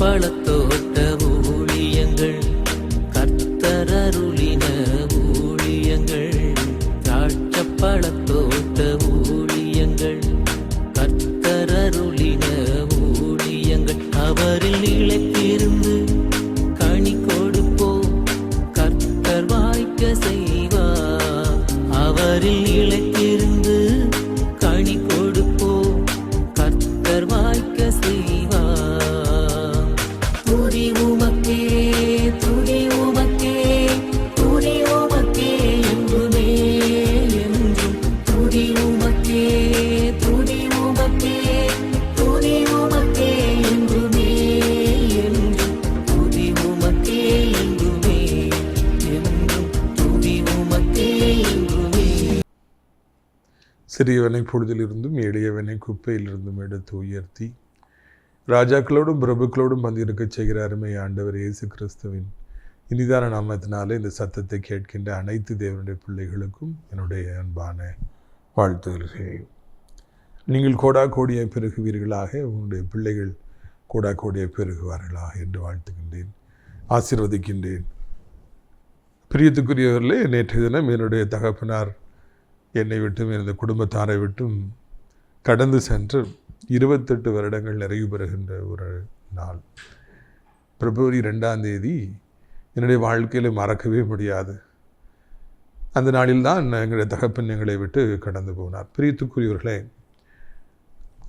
பழத்தோட்ட ஊழியங்கள், கர்த்தரருளின ஊழியங்கள். திராட்சை பழத்தோட்ட ஊழியங்கள், கர்த்தரருளின ஊழியங்கள். அவரில் நிலைத்திருந்து கனி கொடுப்போம், கர்த்தர் வாய்க்க செய்வார். அவரில் நிலைத்திருந்து கனி கொடுப்போம், கர்த்தர் வாய்க்க செய்வார். துதி உமக்கே, துதி உமக்கே, துதி உமக்கே என்றுமே என்றும். துதி உமக்கே, துதி உமக்கே, துதி உமக்கே என்றுமே என்றும். துதி உமக்கே என்றுமே என்றும். துதி உமக்கே என்றுமே. சிறியவனை பொழுதிலிருந்தும் எளியவனை குப்பையிலிருந்தும் எடுத்து உயர்த்தி ராஜாக்களோடும் பிரபுக்களோடும் வந்திருக்க செய்கிற அருமை ஆண்டவர் இயேசு கிறிஸ்துவின் இனிதான நாமத்தினாலே இந்த சத்தத்தை கேட்கின்ற அனைத்து தேவனுடைய பிள்ளைகளுக்கும் என்னுடைய அன்பான வாழ்த்துதல்கள். நீங்கள் கோடா கோடியை பெருகுவீர்களாக, உங்களுடைய பிள்ளைகள் கோடா கோடியை பெருகுவார்களாக என்று வாழ்த்துகின்றேன், ஆசீர்வதிக்கின்றேன். பிரியத்துக்குரியவர்களே, நேற்றைய தினம் என்னுடைய தகப்பனார் என்னை விட்டும் எனது குடும்பத்தாரை விட்டும் கடந்து சென்று 28 வருடங்கள் நிறைவு பெறுகின்ற ஒரு நாள். பிப்ரவரி 2ஆம் தேதி என்னுடைய வாழ்க்கையில் மறக்கவே முடியாது. அந்த நாளில்தான் எங்களுடைய தகப்பன் எங்களை விட்டு கடந்து போனார். பிரியத்துக்குரியவர்களே,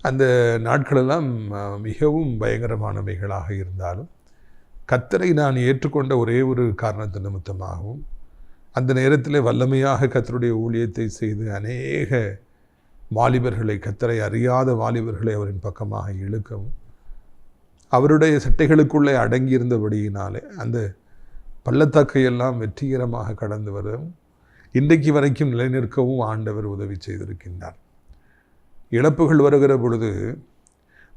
அந்த நாட்களெல்லாம் மிகவும் பயங்கரமானவைகளாக இருந்தாலும் கர்த்தரை நான் ஏற்றுக்கொண்ட ஒரே ஒரு காரணத்து நிமித்தமாகவும் அந்த நேரத்தில் வல்லமையாக கர்த்தருடைய ஊழியத்தை செய்து அநேக வாலிபர்களை, கர்த்தரை அறியாத வாலிபர்களை அவரின் பக்கமாக இழுக்கவும், அவருடைய சட்டைகளுக்குள்ளே அடங்கியிருந்தபடியினாலே அந்த பள்ளத்தாக்கையெல்லாம் வெற்றிகரமாக கடந்து வரவும் இன்றைக்கு வரைக்கும் நிலைநிற்கவும் ஆண்டவர் உதவி செய்திருக்கின்றார். இழப்புகள் வருகிற பொழுது,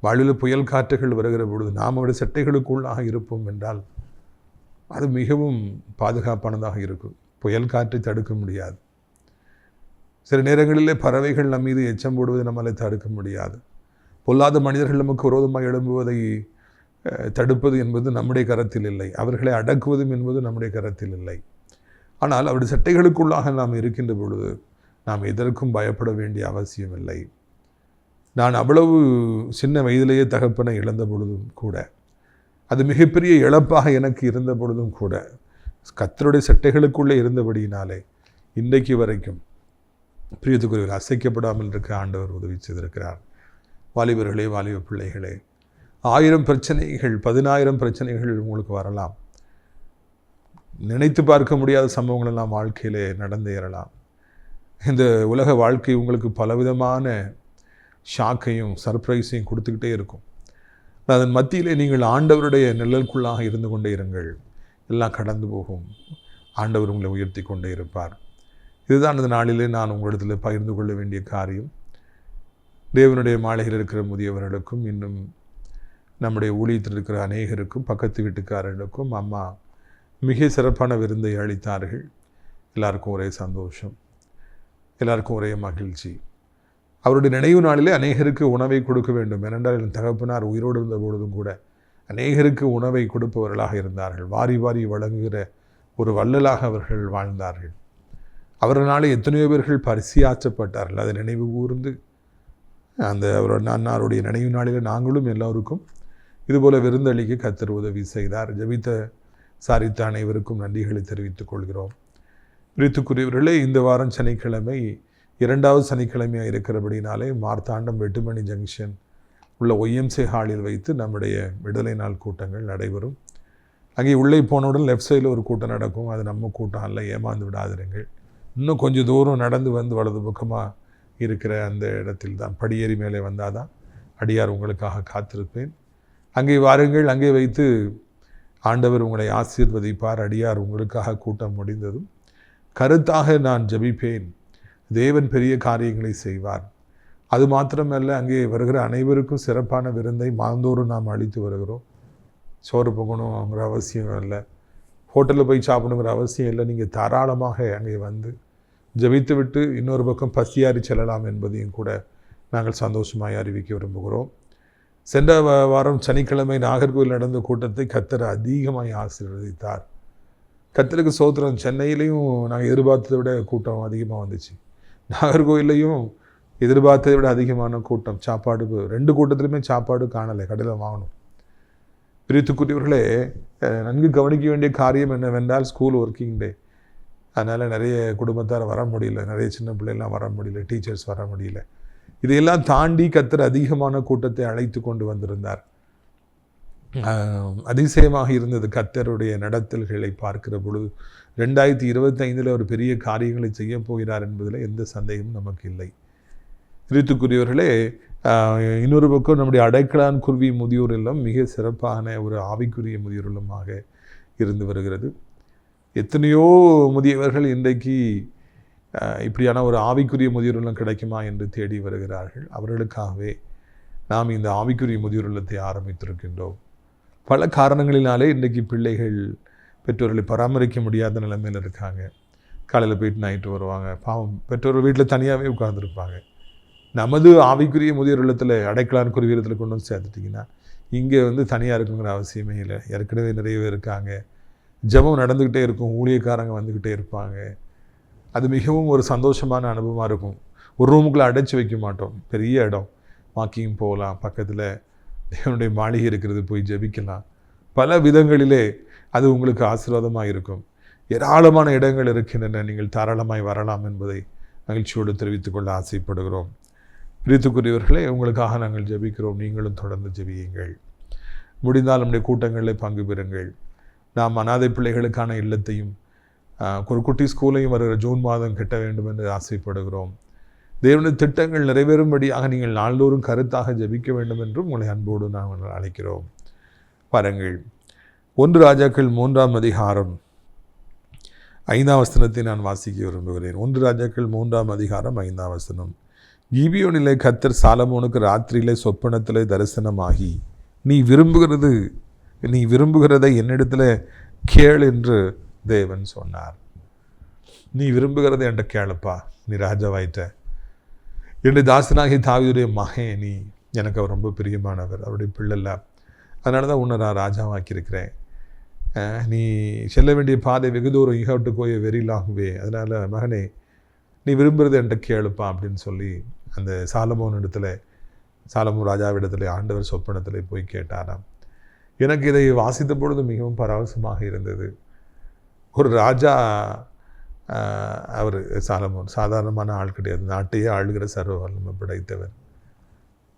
வாழ்வில் புயல் காற்றுகள் வருகிற பொழுது நாம் அவருடைய சட்டைகளுக்குள்ளாக இருப்போம் என்றால் அது மிகவும் பாதுகாப்பானதாக இருக்கும். புயல் காற்றை தடுக்க முடியாது. சில நேரங்களிலே பறவைகள் நம் மீது எச்சம் போடுவதை நம்மளால் தடுக்க முடியாது. பொல்லாத மனிதர்கள் நமக்கு விரோதமாக எழும்புவதை தடுப்பது என்பது நம்முடைய கரத்தில் இல்லை. அவர்களை அடக்குவதும் என்பது நம்முடைய கரத்தில் இல்லை. ஆனால் அவருடைய சட்டைகளுக்குள்ளாக நாம் இருக்கின்ற பொழுது நாம் எதற்கும் பயப்பட வேண்டிய அவசியம் இல்லை. நான் அவ்வளவு சின்ன வயதிலேயே தகப்பனை இழந்த பொழுதும் கூட, அது மிகப்பெரிய இழப்பாக எனக்கு இருந்த பொழுதும் கூட, கர்த்தருடைய சட்டைகளுக்குள்ளே இருந்தபடியினாலே இன்றைக்கு வரைக்கும் பிரியத்துக்குரியவர்கள் அசைக்கப்படாமல் இருக்க ஆண்டவர் உதவி செய்திருக்கிறார். வாலிபர்களே, வாலிப பிள்ளைகளே, 1000 பிரச்சனைகள் 10,000 பிரச்சனைகள் உங்களுக்கு வரலாம். நினைத்து பார்க்க முடியாத சம்பவங்கள் எல்லாம் வாழ்க்கையிலே நடந்தேறலாம். இந்த உலக வாழ்க்கை உங்களுக்கு பலவிதமான ஷாக்கையும் சர்ப்ரைஸையும் கொடுத்துக்கிட்டே இருக்கும். அதன் மத்தியிலே நீங்கள் ஆண்டவருடைய நிழலுக்குள்ளாக இருந்து கொண்டே இருங்கள். எல்லாம் கடந்து போகும். ஆண்டவர் உங்களை உயர்த்தி கொண்டே இருப்பார். இதுதான் இந்த நாளிலே நான் உங்களிடத்தில் பகிர்ந்து கொள்ள வேண்டிய காரியம். தேவனுடைய மாளிகையில் இருக்கிற முதியவர்களுக்கும், இன்னும் நம்முடைய ஊழியத்தில் இருக்கிற அநேகருக்கும், பக்கத்து வீட்டுக்காரர்களுக்கும் அம்மா மிக சிறப்பான விருந்தை அளித்தார்கள். எல்லாருக்கும் ஒரே சந்தோஷம், எல்லாருக்கும் ஒரே மகிழ்ச்சி. அவருடைய நினைவு நாளிலே அநேகருக்கு உணவை கொடுக்க வேண்டும். ஏனென்றால் என் தகப்பனார் உயிரோடு இருந்த பொழுதும் கூட அநேகருக்கு உணவை கொடுப்பவர்களாக இருந்தார்கள். வாரி வாரி வழங்குகிற ஒரு வள்ளலாக அவர்கள் வாழ்ந்தார்கள். அவர்களால் எத்தனையோ பேர்கள் பரிசியாற்றப்பட்டார்கள். அதை நினைவு கூர்ந்து அந்த அன்னாருடைய நினைவு நாளில் நாங்களும் எல்லோருக்கும் இதுபோல் விருந்தளிக்க கர்த்தர் உதவி செய்தார். ஜெபித்த சாரித்த அனைவருக்கும் நன்றிகளை தெரிவித்துக் கொள்கிறோம். பிரியத்துக்குரியவர்களே, இந்த வாரம் சனிக்கிழமை 2வது சனிக்கிழமையாக இருக்கிறபடினாலே மார்த்தாண்டம் வெட்டுமணி ஜங்ஷன் உள்ள ஒய்எம்சி ஹாலில் வைத்து நம்முடைய விடுதலை நாள் கூட்டங்கள் நடைபெறும். அங்கே உள்ளே போனவுடன் லெஃப்ட் சைடில் ஒரு கூட்டம் நடக்கும். அது நம்ம கூட்டம் அல்ல, ஏமாந்து விடாதிருங்கள். இன்னும் கொஞ்சம் தூரம் நடந்து வந்து வலது பக்கமாக இருக்கிற அந்த இடத்தில் தான் படியேறி மேலே வந்தால் தான் அடியார் உங்களுக்காக காத்திருப்பேன். அங்கே வாருங்கள். அங்கே வைத்து ஆண்டவர் உங்களை ஆசீர்வதிப்பார். அடியார் உங்களுக்காக கூட்டம் முடிந்ததும் கருத்தாக நான் ஜெபிப்பேன். தேவன் பெரிய காரியங்களை செய்வார். அது மாத்திரமல்ல, அங்கே வருகிற அனைவருக்கும் சிறப்பான விருந்தை மாந்தோறும் நாம் அளித்து வருகிறோம். சோறு போகணுங்கிற அவசியம் இல்லை, ஹோட்டலில் போய் சாப்பிடணுங்கிற அவசியம் இல்லை. நீங்கள் தாராளமாக அங்கே வந்து ஜெபித்து விட்டு இன்னொரு பக்கம் பசியாறி செல்லலாம் என்பதையும் கூட நாங்கள் சந்தோஷமாய் அறிவிக்க விரும்புகிறோம். சென்ற வாரம் சனிக்கிழமை நாகர்கோவில் நடந்த கூட்டத்தை கர்த்தர் அதிகமாக ஆசீர்வதித்தார். கர்த்தருக்கு ஸ்தோத்திரம். சென்னையிலையும் நாங்கள் எதிர்பார்த்ததை விட கூட்டம் அதிகமாக வந்துச்சு. நாகர்கோவில்லையும் எதிர்பார்த்ததை விட அதிகமான கூட்டம். சாப்பாடு 2 கூட்டத்திலுமே சாப்பாடு காணலை, கடையில் வாங்கணும். பிரித்துக்குரியவர்களே, நன்கு கவனிக்க வேண்டிய காரியம் என்னவென்றால் ஸ்கூல் ஒர்க்கிங் டே. அதனால் நிறைய குடும்பத்தார் வர முடியல, நிறைய சின்ன பிள்ளைலாம் வர முடியல, டீச்சர்ஸ் வர முடியல. இதையெல்லாம் தாண்டி கர்த்தர் அதிகமான கூட்டத்தை அழைத்து கொண்டு வந்திருந்தார். அதிசயமாக இருந்தது கர்த்தருடைய நடத்தல்களை பார்க்கிற பொழுது. 2025 ஒரு பெரிய காரியங்களை செய்ய போகிறார் என்பதில் எந்த சந்தேகமும் நமக்கு இல்லை. பிரித்துக்குரியவர்களே, இன்னொரு பக்கம் நம்முடைய அடைக்கலான் குருவி முதியோர் இல்லம் மிக சிறப்பான ஒரு ஆவிக்குரிய முதியோர் இல்லமாக இருந்து வருகிறது. எத்தனையோ முதியவர்கள் இன்றைக்கு இப்படியான ஒரு ஆவிக்குரிய முதியோர் இல்லம் கிடைக்குமா என்று தேடி வருகிறார்கள். அவர்களுக்காகவே நாம் இந்த ஆவிக்குரிய முதியோர் இல்லத்தை ஆரம்பித்திருக்கின்றோம். பல காரணங்களினாலே இன்றைக்கு பிள்ளைகள் பெற்றோர்களை பராமரிக்க முடியாத நிலைமையில் இருக்காங்க. காலையில் போயிட்டு நைட்டு வருவாங்க. பாவம், பெற்றோர்கள் வீட்டில் தனியாகவே உட்கார்ந்துருப்பாங்க. நமது ஆவிக்குரிய முதியோர் இல்லத்தில் அடைக்கலான் குருவி இல்லத்தில் கொண்டு வந்து சேர்த்துட்டிங்கன்னா இங்கே தனியாக இருக்குங்கிற அவசியமே இல்லை. ஏற்கனவே நிறைய பேர் இருக்காங்க. ஜெபம் நடந்துக்கிட்டே இருக்கும், ஊழியக்காரங்க வந்துக்கிட்டே இருப்பாங்க. அது மிகவும் ஒரு சந்தோஷமான அனுபவமாக இருக்கும். ஒரு ரூமுக்குள்ளே அடைச்சி வைக்க மாட்டோம், பெரிய இடம், வாக்கிங் போகலாம், பக்கத்தில் தேவனுடைய மாளிகை இருக்கிறது, போய் ஜெபிக்கலாம். பல விதங்களிலே அது உங்களுக்கு ஆசீர்வாதமாக இருக்கும். ஏராளமான இடங்கள் இருக்கின்றன, நீங்கள் தாராளமாய் வரலாம் என்பதை மகிழ்ச்சியோடு தெரிவித்துக் கொள்ள ஆசைப்படுகிறோம். பிரித்துக்குரியவர்களே, உங்களுக்காக நாங்கள் ஜெபிக்கிறோம். நீங்களும் தொடர்ந்து ஜெபியுங்கள். முடிந்தால் நம்முடைய கூட்டங்களில் பங்கு பெறுங்கள். நாம் அனாதை பிள்ளைகளுக்கான இல்லத்தையும் ஒரு குட்டி ஸ்கூலையும் வருகிற ஜூன் மாதம் கட்ட வேண்டும் என்று ஆசைப்படுகிறோம். தேவனுடைய திட்டங்கள் நிறைவேறும்படியாக நீங்கள் நாள்தோறும் கருத்தாக ஜெபிக்க வேண்டும் என்றும் உங்களை அன்போடு நாங்கள் அழைக்கிறோம். பாருங்கள், 1 ராஜாக்கள் 3ஆம் அதிகாரம் 5ஆம் வசனத்தை நான் வாசிக்க விரும்புகிறேன். 1 ராஜாக்கள் 3ஆம் அதிகாரம் 5ஆம் வசனம். கிபியோனிலே கர்த்தர் சாலமோனுக்கு ராத்திரியிலே சொப்பனத்திலே தரிசனமாகி, நீ விரும்புகிறதை என்னிடத்தில் கேள் என்று தேவன் சொன்னார். நீ விரும்புகிறதை என்கிட்ட கேளுப்பா, நீ ராஜாவாயிட்ட. என்னுடைய தாசனாகி தாவீதுடைய மகன் நீ, எனக்கு அவர் ரொம்ப பிரியமானவர், அவருடைய பிள்ளைல, அதனால தான் உன்னை நான் ராஜாவாக்கியிருக்கிறேன். நீ செல்ல வேண்டிய பாதை வெகு தூரம், you have to go a very long way. அதனால் மகனே, நீ விரும்புகிறதை என்கிட்ட கேளுப்பா அப்படின்னு சொல்லி அந்த சாலமோன் ராஜாவிடத்தில் ஆண்டவர் சொப்பனத்தில் போய் கேட்டாராம். எனக்கு இதை வாசித்த பொழுது மிகவும் பரவசமாக இருந்தது. ஒரு ராஜா, அவர் சாலமோன் சாதாரணமான ஆள் கிடையாது, நாட்டையே ஆளுகிற சர்வ வல்லமை படைத்தவர்.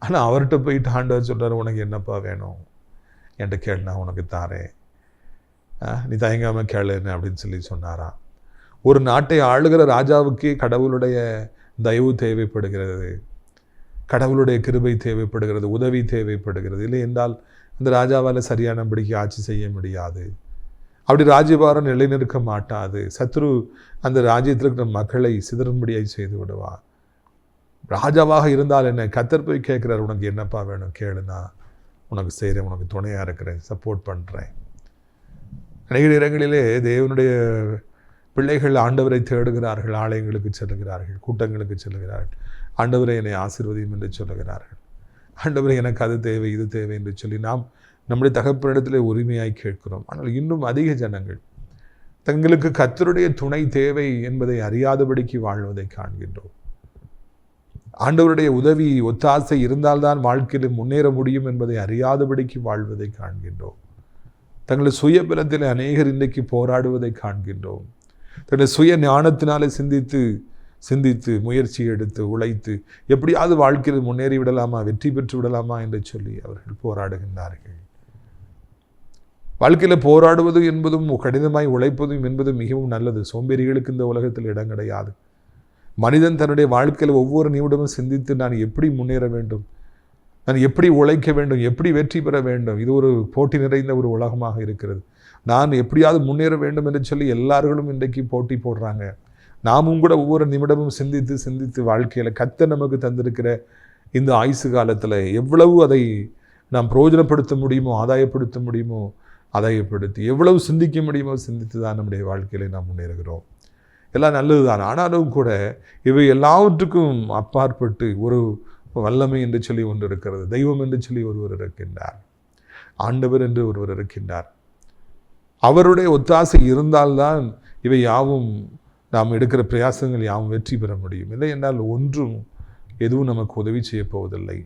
ஆனால் அவர்கிட்ட போயிட்டு ஆண்டவர் சொல்கிறார், உனக்கு என்னப்பா வேணும் என்கிட்ட கேள், நான் உனக்கு தாரேன், நீ தயங்காமல் கேளுன்னு அப்படின்னு சொல்லி சொன்னாராம். ஒரு நாட்டை ஆளுகிற ராஜாவுக்கே கடவுளுடைய தயவு தேவைப்படுகிறது, கடவுளுடைய கிருபை தேவைப்படுகிறது, உதவி தேவைப்படுகிறது. இல்லை என்றால் அந்த ராஜாவால் சரியானபடிக்கு ஆட்சி செய்ய முடியாது. அப்படி ராஜ்யபாரம் நிலைநிற்க மாட்டாது. சத்ரு அந்த ராஜ்யத்தில் இருக்கிற மக்களை சிதறும்படியாய் செய்து விடுவார். ராஜாவாக இருந்தால் என்ன, கர்த்தர் போய் கேட்குறாரு, உனக்கு என்னப்பா வேணும் கேளுனா உனக்கு செய்கிறேன், உனக்கு துணையாக இருக்கிறேன், சப்போர்ட் பண்ணுறேன். அநேக இடங்களிலே தேவனுடைய பிள்ளைகள் ஆண்டவரை தேடுகிறார்கள், ஆலயங்களுக்கு செல்லுகிறார்கள், கூட்டங்களுக்கு செல்லுகிறார்கள். ஆண்டவரை என்னை ஆசீர்வதியும் என்று சொல்லுகிறார்கள். ஆண்டவரை எனக்கு அது தேவை, இது தேவை என்று சொல்லி நாம் நம்முடைய தகப்பனிடத்தில் உரிமையாய் கேட்கிறோம். ஆனால் இன்னும் அதிக ஜனங்கள் தங்களுக்கு கர்த்தருடைய துணை தேவை என்பதை அறியாதபடிக்கு வாழ்வதை காண்கின்றோம். ஆண்டவருடைய உதவி ஒத்தாசை இருந்தால்தான் வாழ்க்கையில் முன்னேற முடியும் என்பதை அறியாதபடிக்கு வாழ்வதை காண்கின்றோம். தங்களுடைய சுய பலத்தில் அநேகர் இன்றைக்கு போராடுவதை காண்கின்றோம். தங்களுடைய சுய ஞானத்தினாலே சிந்தித்து முயற்சி எடுத்து உழைத்து எப்படியாவது வாழ்க்கையில் முன்னேறி விடலாமா, வெற்றி பெற்று விடலாமா என்று சொல்லி அவர்கள் போராடுகின்றார்கள். வாழ்க்கையில் போராடுவது என்பதும் கடினமாய் உழைப்பதும் என்பதும் மிகவும் நல்லது. சோம்பேறிகளுக்கு இந்த உலகத்தில் இடம் கிடையாது. மனிதன் தன்னுடைய வாழ்க்கையில் ஒவ்வொரு நிமிடமும் சிந்தித்து நான் எப்படி முன்னேற வேண்டும், நான் எப்படி உழைக்க வேண்டும், எப்படி வெற்றி பெற வேண்டும். இது ஒரு போட்டி நிறைந்த ஒரு உலகமாக இருக்கிறது. நான் எப்படியாவது முன்னேற வேண்டும் என்று சொல்லி எல்லார்களும் இன்றைக்கு போட்டி போடுறாங்க. நாமும் கூட ஒவ்வொரு நிமிடமும் சிந்தித்து வாழ்க்கையில் கர்த்தர் நமக்கு தந்திருக்கிற இந்த ஆயுசு காலத்தில் எவ்வளவு அதை நாம் பிரயோஜனப்படுத்த முடியுமோ, ஆதாயப்படுத்த முடியுமோ ஆதாயப்படுத்தி, எவ்வளவு சிந்திக்க முடியுமோ சிந்தித்து தான் நம்முடைய வாழ்க்கையில் நாம் முன்னேறுகிறோம். எல்லாம் நல்லது தான். ஆனாலும் கூட இவை எல்லாவற்றுக்கும் அப்பாற்பட்டு வல்லமை என்று சொல்லி ஒன்று இருக்கிறது. தெய்வம் என்று சொல்லி ஒருவர் இருக்கின்றார். ஆண்டவர் என்று ஒருவர் இருக்கின்றார். அவருடைய ஒத்தாசை இருந்தால்தான் இவை யாவும், நாம் எடுக்கிற பிரயாசங்கள் யாவும் வெற்றி பெற முடியும். இல்லை என்றால் ஒன்றும் எதுவும் நமக்கு உதவி செய்ய போவதில்லை.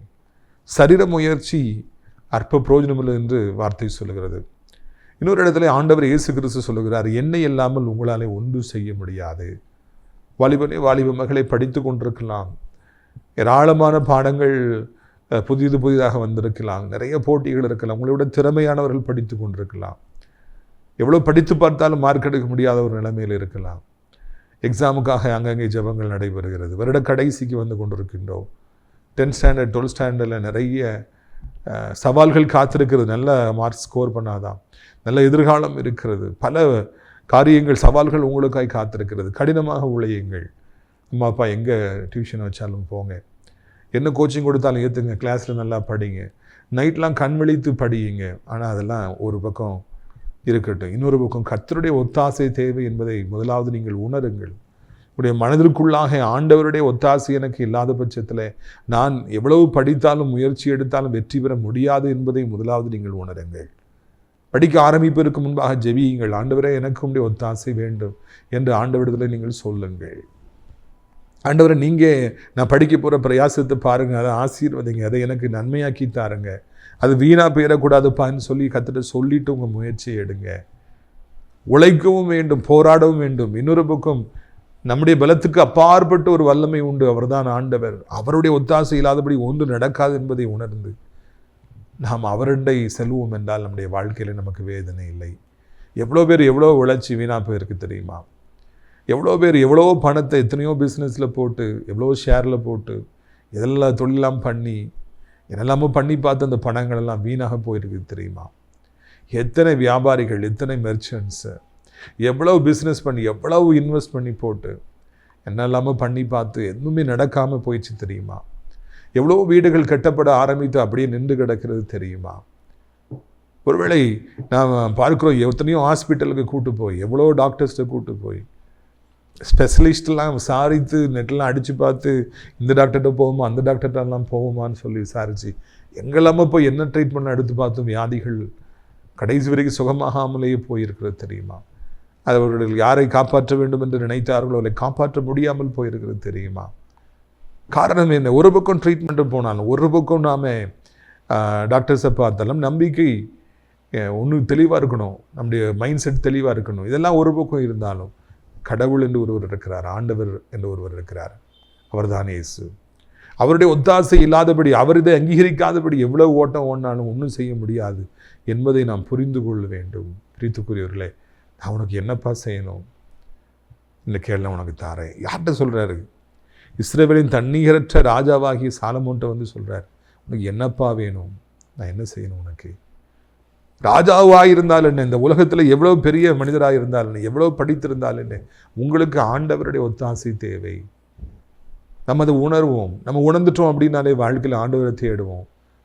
சரீர முயற்சி அற்ப பிரயோஜனமில்லை என்று வார்த்தை சொல்லுகிறது. இன்னொரு இடத்துல ஆண்டவர் இயேசு கிறிஸ்து சொல்லுகிறார், என்னை இல்லாமல் உங்களாலே ஒன்றும் செய்ய முடியாது. வாலிபனே, வாலிப மகளை படித்து கொண்டிருக்கலாம். ஏராளமான பாடங்கள் புதிதாக வந்திருக்கலாம். நிறைய போட்டிகள் இருக்கலாம். உங்களை விட திறமையானவர்கள் படித்து கொண்டிருக்கலாம். எவ்வளோ படித்து பார்த்தாலும் மார்க் எடுக்க முடியாத ஒரு நிலைமையில் இருக்கலாம். எக்ஸாமுக்காக அங்கங்கே ஜெபங்கள் நடைபெறுகிறது. வருட கடைசிக்கு வந்து கொண்டிருக்கின்றோம். 10th ஸ்டாண்டர்ட் 12th ஸ்டாண்டர்டில் நிறைய சவால்கள் காத்திருக்கிறது. நல்ல மார்க் ஸ்கோர் பண்ணாதான் நல்ல எதிர்காலம் இருக்கிறது. பல காரியங்கள், சவால்கள் உங்களுக்காய் காத்திருக்கிறது. கடினமாக உழையுங்கள். அம்மா அப்பா எங்கே டியூஷன் வச்சாலும் போங்க, என்ன கோச்சிங் கொடுத்தாலும் ஏற்றுங்க, கிளாஸில் நல்லா படிங்க, நைட்லாம் கண் விழித்து படியுங்க. ஆனால் அதெல்லாம் ஒரு பக்கம் இருக்கட்டும். இன்னொரு பக்கம் கர்த்தருடைய ஒத்தாசை தேவை என்பதை முதலாவது நீங்கள் உணருங்கள். உடைய மனதிற்குள்ளாக ஆண்டவருடைய ஒத்தாசை எனக்கு இல்லாத பட்சத்தில் நான் எவ்வளவு படித்தாலும் முயற்சி எடுத்தாலும் வெற்றி பெற முடியாது என்பதை முதலாவது நீங்கள் உணருங்கள். படிக்க ஆரம்பிப்பதற்கு முன்பாக ஜெபியுங்கள். ஆண்டவரே, எனக்கு உடைய ஒத்தாசை வேண்டும் என்று ஆண்டவரிடத்தில் நீங்கள் சொல்லுங்கள். ஆண்டவரை, நீங்கள் நான் படிக்க போகிற பிரயாசத்தை பாருங்கள், அதை ஆசீர்வதிங்க, அதை எனக்கு நன்மையாக்கி தாருங்க, அது வீணாக போயிடக்கூடாதுப்பான்னு சொல்லி கர்த்தர்ட்ட சொல்லிட்டு உங்கள் முயற்சியை எடுங்க. உழைக்கவும் வேண்டும், போராடவும் வேண்டும். இன்னொரு பக்கம் நம்முடைய பலத்துக்கு அப்பாற்பட்ட ஒரு வல்லமை உண்டு, அவர்தான் ஆண்டவர். அவருடைய ஒத்தாசை இல்லாதபடி ஒன்று நடக்காது என்பதை உணர்ந்து நாம் அவருடைய செல்வோம் என்றால் நம்முடைய வாழ்க்கையில் நமக்கு வேதனை இல்லை. எவ்வளோ பேர் எவ்வளோ உழைச்சி வீணாக போயிருக்கு தெரியுமா? எவ்வளோ பேர் எவ்வளோ பணத்தை எத்தனையோ பிஸ்னஸில் போட்டு, எவ்வளோ ஷேரில் போட்டு, இதெல்லாம் தொழிலாம் பண்ணி, என்னெல்லாமோ பண்ணி பார்த்து அந்த பணங்களெல்லாம் வீணாக போயிருக்கு தெரியுமா? எத்தனை வியாபாரிகள், எத்தனை மெர்ச்சன்ட்ஸு எவ்வளவு பிஸ்னஸ் பண்ணி, எவ்வளவு இன்வெஸ்ட் பண்ணி போட்டு என்னெல்லாமோ பண்ணி பார்த்து எதுவுமே நடக்காமல் போயிடுச்சு தெரியுமா? எவ்வளோ வீடுகள் கட்டப்பட ஆரம்பித்து அப்படியே நின்று கிடக்கிறது தெரியுமா? ஒருவேளை நாம் பார்க்குறோம், எத்தனையோ ஹாஸ்பிட்டலுக்கு கூட்டு போய், எவ்வளோ டாக்டர்ஸ்ட்டை கூட்டு போய், ஸ்பெஷலிஸ்ட்லாம் விசாரித்து நெட்டெல்லாம் அடித்து பார்த்து இந்த டாக்டர்கிட்ட போவோமா, அந்த டாக்டர்கிட்டலாம் போவோமான்னு சொல்லி விசாரித்து எங்கெல்லாமோ போய் என்ன ட்ரீட்மெண்ட் எடுத்து பார்த்தும் வியாதிகள் கடைசி வரைக்கும் சுகமாகாமலேயே போயிருக்கிறது தெரியுமா? அவர்கள் யாரை காப்பாற்ற வேண்டும் என்று நினைத்தார்களோ அவரை காப்பாற்ற முடியாமல் போயிருக்கிறது தெரியுமா? காரணம் என்ன? ஒரு பக்கம் ட்ரீட்மெண்ட்டு போனாலும், ஒரு பக்கம் நாம் டாக்டர்ஸை பார்த்தாலும் நம்பிக்கை ஒன்று தெளிவாக இருக்கணும், நம்முடைய மைண்ட் செட் தெளிவாக இருக்கணும். இதெல்லாம் ஒரு பக்கம் இருந்தாலும் கடவுள் என்று ஒருவர் இருக்கிறார், ஆண்டவர் என்று ஒருவர் இருக்கிறார். அவர்தான் இயேசு. அவருடைய ஒத்தாசை இல்லாதபடி, அவர் இதை அங்கீகரிக்காதபடி எவ்வளவு ஓட்டம் ஓடினாலும் ஒன்றும் செய்ய முடியாது என்பதை நாம் புரிந்து கொள்ள வேண்டும். பிரித்துக்குரியவர்களே, நான் உனக்கு என்னப்பா செய்யணும்? இந்த கேள்வி உனக்கு தாரேன். யார்கிட்ட சொல்கிறாரு? இஸ்ரவேலின் தண்ணீரற்ற ராஜாவாகிய சாலமோன்ட்ட வந்து சொல்கிறார், உனக்கு என்னப்பா வேணும்? நான் என்ன செய்யணும் உனக்கு? ராஜாவாக இருந்தால் என்ன, இந்த உலகத்தில் எவ்வளோ பெரிய மனிதராக இருந்தால் என்ன, எவ்வளோ படித்திருந்தால் என்ன, உங்களுக்கு ஆண்டவருடைய ஒத்தாசை தேவை. நம்ம அதை உணர்வோம். நம்ம உணர்ந்துட்டோம் அப்படின்னாலே வாழ்க்கையில் ஆண்டவரை தேடுவோம்.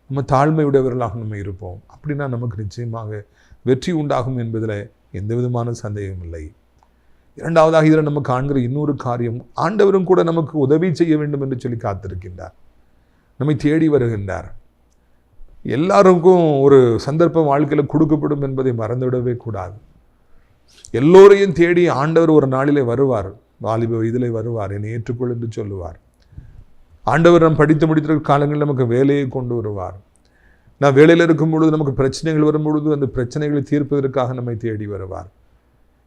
நம்ம தாழ்மையுடையவர்களாக நம்ம இருப்போம். அப்படின்னா நமக்கு நிச்சயமாக வெற்றி உண்டாகும் என்பதில் எந்த விதமான சந்தேகம் இல்லை. இரண்டாவதாக இதில் நம்ம காண்கிற இன்னொரு காரியம், ஆண்டவரும் கூட நமக்கு உதவி செய்ய வேண்டும் என்று சொல்லி காத்திருக்கின்றார், நம்மை தேடி வருகின்றார். எல்லாருக்கும் ஒரு சந்தர்ப்பம் வாழ்க்கையில் கொடுக்கப்படும் என்பதை மறந்துவிடவே கூடாது. எல்லோரையும் தேடி ஆண்டவர் ஒரு நாளிலே வருவார், வாலிப வயதிலே வருவார், என்னை ஏற்றுக்கொள் என்று சொல்லுவார். ஆண்டவர் நாம் படித்து முடித்திருக்கிற காலங்களில் நமக்கு வேலையை கொண்டு வருவார். நான் வேலையில் இருக்கும் பொழுது நமக்கு பிரச்சனைகள் வரும் பொழுது அந்த பிரச்சனைகளை தீர்ப்பதற்காக நம்மை தேடி வருவார்.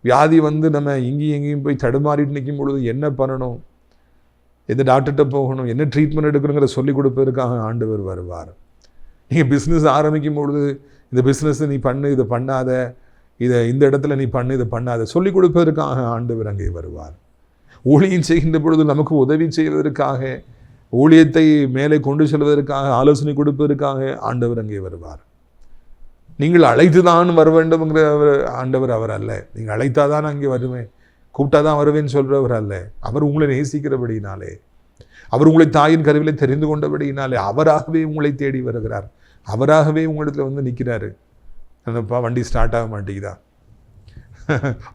வியாதி வந்து நம்ம இங்கேயும் எங்கேயும் போய் தடுமாறிட்டு நிற்கும் பொழுது என்ன பண்ணணும், எந்த டாக்டர்கிட்ட போகணும், என்ன ட்ரீட்மெண்ட் எடுக்கணுங்கிற சொல்லிக் கொடுப்பதற்காக ஆண்டவர் வருவார். நீங்கள் பிஸ்னஸ் ஆரம்பிக்கும் பொழுது இந்த பிஸ்னஸ் நீ பண்ணு, இதை பண்ணாத, இதை இந்த இடத்துல நீ பண்ணு, இதை பண்ணாத சொல்லிக் கொடுப்பதற்காக ஆண்டவர் அங்கே வருவார். ஊழியம் செய்கின்ற பொழுது நமக்கு உதவி செய்வதற்காக, ஊழியத்தை மேலே கொண்டு செல்வதற்காக, ஆலோசனை கொடுப்பதற்காக ஆண்டவர் அங்கே வருவார். நீங்கள் அழைத்து தான் வர வேண்டும்ங்கிற ஆண்டவர் அவர் அல்ல. நீங்கள் அழைத்தாதான் அங்கே வருவேன், கூப்பிட்டாதான் வருவேன்னு சொல்கிறவர் அல்ல. அவர் உங்களை நேசிக்கிறபடினாலே, அவர் உங்களை தாயின் கருவிலே தெரிந்து கொண்டபடினாலே அவராகவே உங்களை தேடி வருகிறார். அவராகவே உங்களிடத்தில் வந்து நிற்கிறாரு. என்னப்பா வண்டி ஸ்டார்ட் ஆக மாட்டேங்குதா,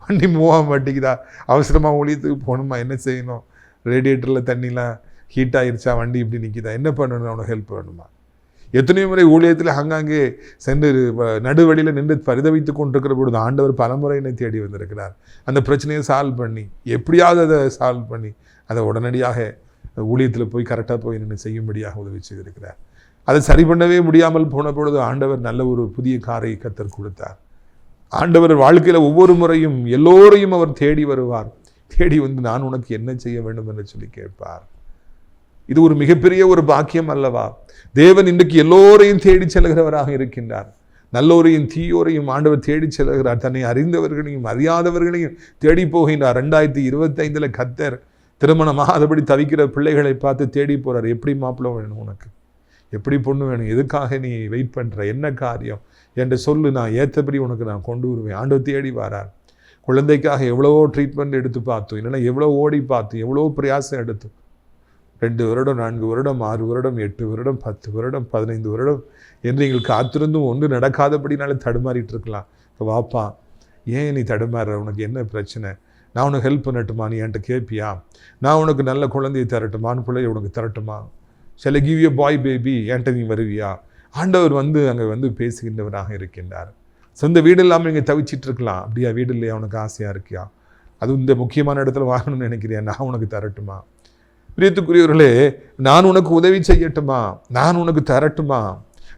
வண்டி மூவ் ஆக மாட்டேங்குதா, அவசரமாக ஊழியத்துக்கு போகணுமா, என்ன செய்யணும், ரேடியேட்டரில் தண்ணிலாம் ஹீட் ஆயிடுச்சா, வண்டி இப்படி நிற்கிதா, என்ன பண்ணணும், அவனுக்கு ஹெல்ப் வேணுமா? எத்தனையோ முறை ஊழியத்தில் அங்கங்கே சென்று நடுவழியில் நின்று பரிதவித்து கொண்டிருக்கிற பொழுது ஆண்டவர் பலமுறை என்னை தேடி வந்திருக்கிறார். அந்த பிரச்சனையை சால்வ் பண்ணி, எப்படியாவது அதை சால்வ் பண்ணி அதை உடனடியாக ஊழியத்தில் போய் கரெக்டாக போய் நின்று செய்யும்படியாக உதவி செய்திருக்கிறார். அதை சரி பண்ணவே முடியாமல் போன பொழுது ஆண்டவர் நல்ல ஒரு புதிய காரை கர்த்தர் கொடுத்தார். ஆண்டவர் வாழ்க்கையில் ஒவ்வொரு முறையும் எல்லோரையும் அவர் தேடி வருவார். தேடி வந்து நான் உனக்கு என்ன செய்ய வேண்டும் என்று சொல்லி கேட்பார். இது ஒரு மிகப்பெரிய ஒரு பாக்கியம் அல்லவா? தேவன் இன்றைக்கு எல்லோரையும் தேடி செல்கிறவராக இருக்கின்றார். நல்லோரையும் தீயோரையும் ஆண்டவர் தேடி செல்கிறார். தன்னை அறிந்தவர்களையும் அறியாதவர்களையும் தேடி போகின்றார். 2025 கர்த்தர் திருமணமாகாதபடி தவிக்கிற பிள்ளைகளை பார்த்து தேடி போறார். எப்படி மாப்பிள்ளை வேணும் உனக்கு, எப்படி பொண்ணு வேணும், எதுக்காக நீ வெயிட் பண்ற, என்ன காரியம் என்று சொல்லு, நான் ஏற்றபடி உனக்கு நான் கொண்டு வருவேன். ஆண்டவர் தேடி வரார். குழந்தைக்காக எவ்வளவோ ட்ரீட்மெண்ட் எடுத்து பார்த்தோம், இல்லைன்னா எவ்வளோ ஓடி பார்த்தோம், எவ்வளோ பிரயாசம் எடுத்தோம். 2 வருடம் 4 வருடம் 6 வருடம் 8 வருடம் 10 வருடம் 15 வருடம் என்று நீங்கள் காத்திருந்தும் ஒன்று நடக்காதபடினாலே தடுமாறிட்டு இருக்கலாம். இப்போ வாப்பா, ஏன் நீ தடுமாறுற, உனக்கு என்ன பிரச்சனை, நான் உனக்கு ஹெல்ப் பண்ணட்டுமா, நீ என்கிட்ட கேட்பியா, நான் உனக்கு நல்ல குழந்தையை தரட்டுமா, பிள்ளையை உனக்கு தரட்டுமா, சில கிவ் யூ பாய் பேபி, என்கிட்ட நீ வருவியா? ஆண்டவர் வந்து அங்கே வந்து பேசுகின்றவராக இருக்கின்றார். சொந்த வீடு இல்லாமல் நீங்கள் தவிச்சிட்டு இருக்கலாம். அப்படியா, வீடு இல்லையா, உனக்கு ஆசையாக இருக்கியா, அதுவும் இந்த முக்கியமான இடத்துல வாங்கணும்னு நினைக்கிறியா, நான் உனக்கு தரட்டுமா? பிரியத்துக்குரியவர்களே, நான் உனக்கு உதவி செய்யட்டுமா, நான் உனக்கு தரட்டுமா,